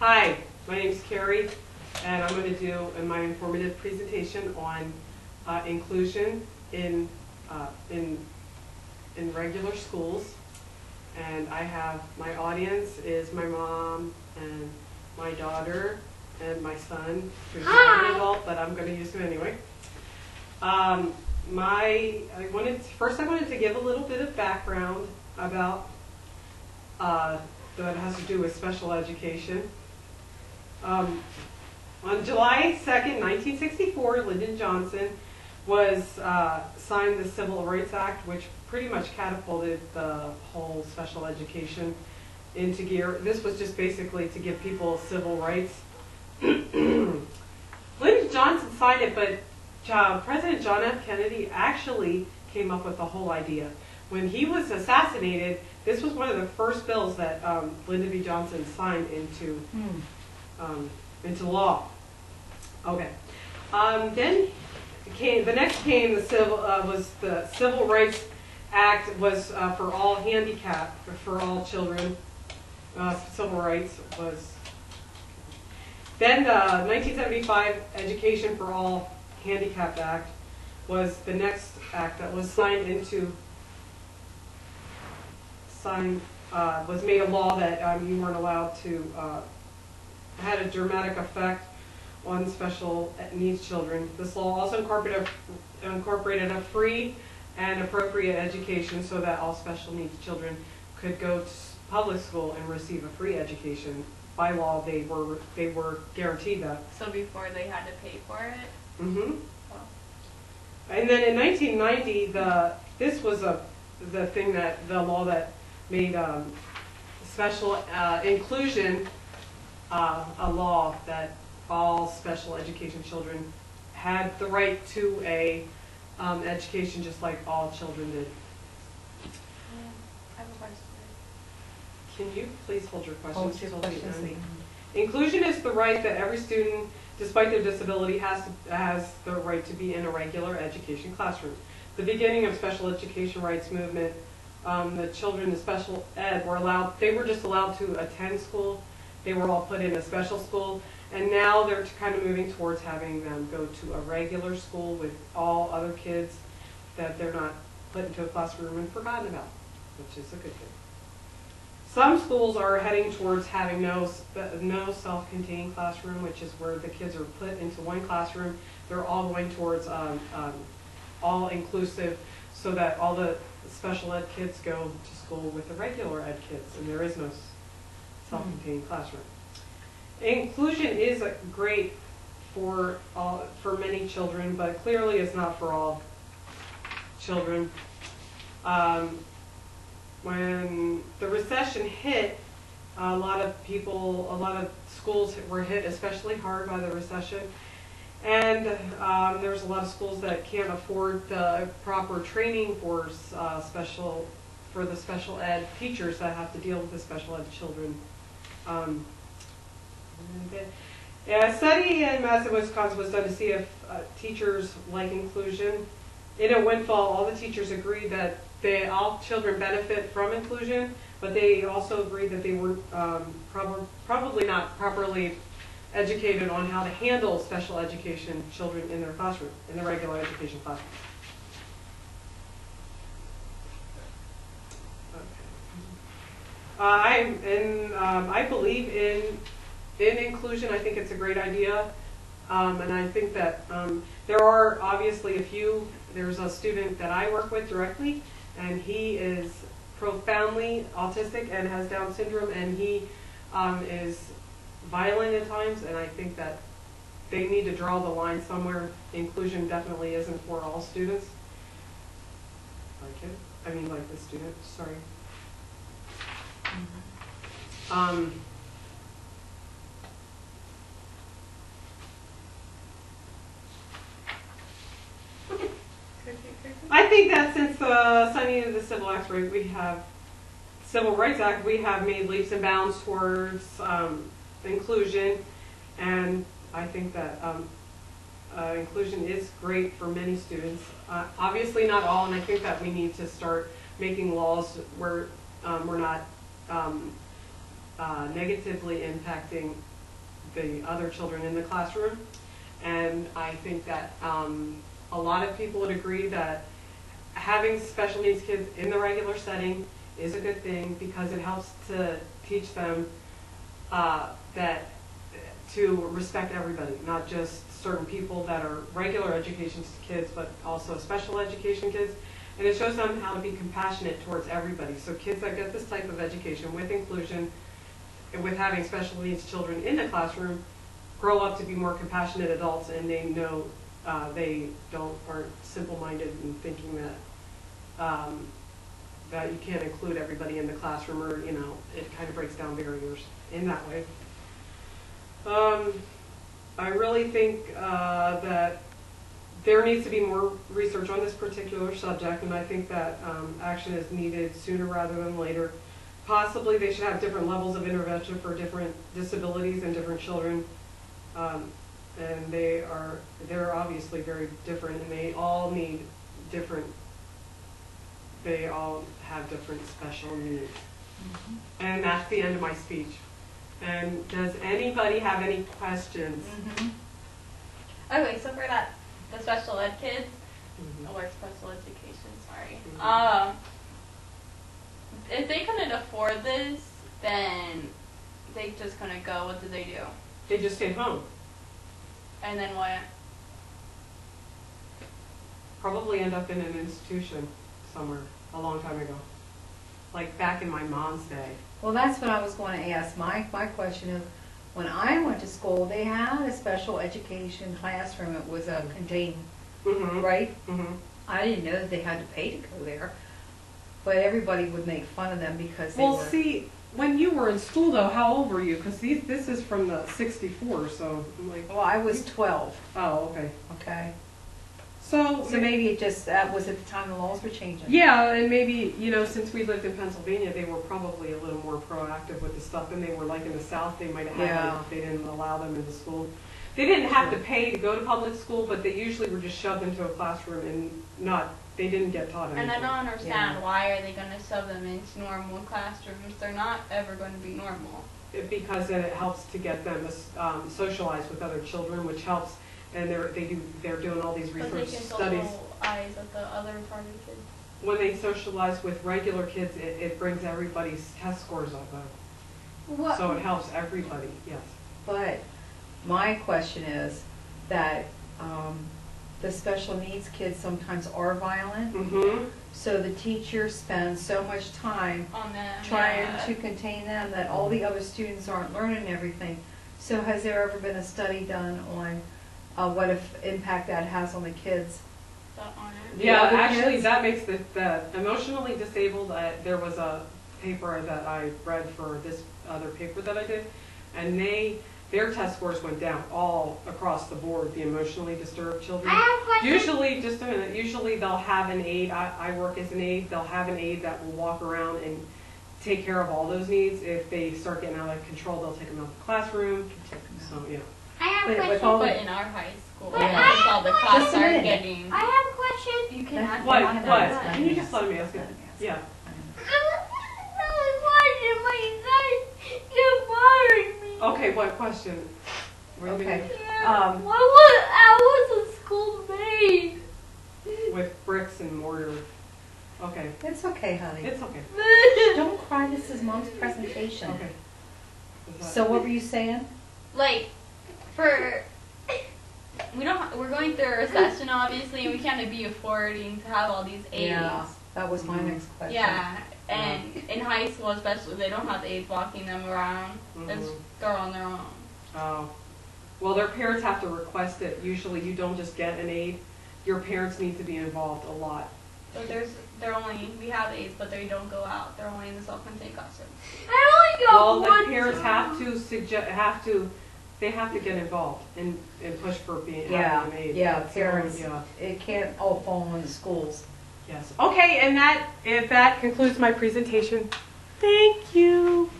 Hi, my name is Carrie, and I'm going to do my informative presentation on inclusion in regular schools. And I have my audience is my mom and my daughter and my son, who's not an adult, but I'm going to use him anyway. I wanted to give a little bit of background about that has to do with special education. On July 2nd, 1964, Lyndon Johnson signed the Civil Rights Act, which pretty much catapulted the whole special education into gear. This was just basically to give people civil rights. Lyndon Johnson signed it, but President John F. Kennedy actually came up with the whole idea. When he was assassinated, this was one of the first bills that Lyndon B. Johnson signed into law. Okay. Then the next came the Civil Rights Act was for all handicapped, for all children. Civil rights was. Then the 1975 Education for All Handicapped Act was the next act that was was made a law that you weren't allowed to, had a dramatic effect on special needs children. This law also incorporated a free and appropriate education so that all special needs children could go to public school and receive a free education. By law, they were guaranteed that. So before they had to pay for it? Mm-hmm. Oh. And then in 1990, this was the law that made special inclusion a law that all special education children had the right to a education just like all children did. I have a question. Can you please hold your questions till the end? Inclusion is the right that every student, despite their disability, has the right to be in a regular education classroom. The beginning of special education rights movement, the children in special ed they were just allowed to attend school. They were all put in a special school, and now they're kind of moving towards having them go to a regular school with all other kids that they're not put into a classroom and forgotten about, which is a good thing. Some schools are heading towards having no self-contained classroom, which is where the kids are put into one classroom. They're all going towards all inclusive, so that all the special ed kids go to school with the regular ed kids, and there is no self-contained classroom. Inclusion is great for many children, but clearly it's not for all children. When the recession hit, a lot of schools were hit especially hard by the recession, and there's a lot of schools that can't afford the proper training for the special ed teachers that have to deal with the special ed children. A study in Madison, Wisconsin was done to see if teachers like inclusion. In a windfall, all the teachers agreed that all children benefit from inclusion, but they also agreed that they were probably not properly educated on how to handle special education children in their classroom, in the regular education classroom. I believe in inclusion. I think it's a great idea, and I think that there are obviously there's a student that I work with directly, and he is profoundly autistic and has Down syndrome, and he is violent at times, and I think that they need to draw the line somewhere. Inclusion definitely isn't for all students. Like the student, sorry. I think that since the signing of the Civil Rights Act, we have made leaps and bounds towards inclusion, and I think that inclusion is great for many students. Obviously not all, and I think that we need to start making laws where we're not negatively impacting the other children in the classroom. And I think that a lot of people would agree that having special needs kids in the regular setting is a good thing because it helps to teach them that to respect everybody, not just certain people that are regular education kids, but also special education kids. And it shows them how to be compassionate towards everybody. So kids that get this type of education with inclusion, and with having special needs children in the classroom, grow up to be more compassionate adults, and they know they aren't simple-minded in thinking that that you can't include everybody in the classroom, or it kind of breaks down barriers in that way. I really think that there needs to be more research on this particular subject, and I think that action is needed sooner rather than later. Possibly they should have different levels of intervention for different disabilities and different children, and they're obviously very different, and they all need different. They all have different special needs. Mm-hmm. And that's the end of my speech. And does anybody have any questions? Mm-hmm. Okay, so for that, the special ed kids, mm-hmm. or special education, sorry. Mm-hmm. If they couldn't afford this, then they just couldn't go. What did they do? They just stayed home. And then what? Probably end up in an institution somewhere a long time ago. Like back in my mom's day. Well, that's what I was going to ask. My question is, when I went to school, they had a special education classroom. It was a contained, mm-hmm. right? Mm-hmm. I didn't know that they had to pay to go there, but everybody would make fun of them because they well, were. see, when you were in school, though, how old were you? Because this is from the '64, so I'm like. Well, I was 12. Oh, okay. Okay. So maybe it just that was at the time the laws were changing. Yeah, and maybe since we lived in Pennsylvania, they were probably a little more proactive with the stuff than they were like in the South. They might have had they didn't allow them into school. They didn't have to pay to go to public school, but they usually were just shoved into a classroom and they didn't get taught anything. And I don't understand why are they going to shove them into normal classrooms? They're not ever going to be normal. Because then it helps to get them socialized with other children, which helps. And they're doing all these research studies. Eyes of the other party kids. When they socialize with regular kids, it brings everybody's test scores up. What? So it helps everybody. Yes. But my question is that the special needs kids sometimes are violent. Mm-hmm. So the teacher spends so much time on them, trying to contain them that all the other students aren't learning everything. So has there ever been a study done on what if impact that has on the kids? Yeah, actually, that makes the emotionally disabled. There was a paper that I read for this other paper that I did, and their test scores went down all across the board. The emotionally disturbed children. Usually, just a minute. Usually, they'll have an aide. I work as an aide. They'll have an aide that will walk around and take care of all those needs. If they start getting out of control, they'll take them out of the classroom. So yeah. I have a question. But in our high school, all the classes are getting. I have a question. You can ask What? What? Can you just let me ask it? Yeah. Okay, what question? Okay. How was the school made? With bricks and mortar. Okay. It's okay, honey. It's okay. Don't cry. This is Mom's presentation. Okay. So what were you saying? Like, we're going through a recession, obviously, and we can't be affording to have all these aides. Yeah, that was my next question. Yeah, and in high school especially, they don't have aides walking them around. They're on their own. Oh. Well, their parents have to request it. Usually you don't just get an aide. Your parents need to be involved a lot. So we have aides, but they don't go out. They're only in the self-contained classroom. Well, the parents they have to get involved and push for having an aide. Yeah, parents. It can't all fall on the schools. Yes. Okay, and if that concludes my presentation, thank you.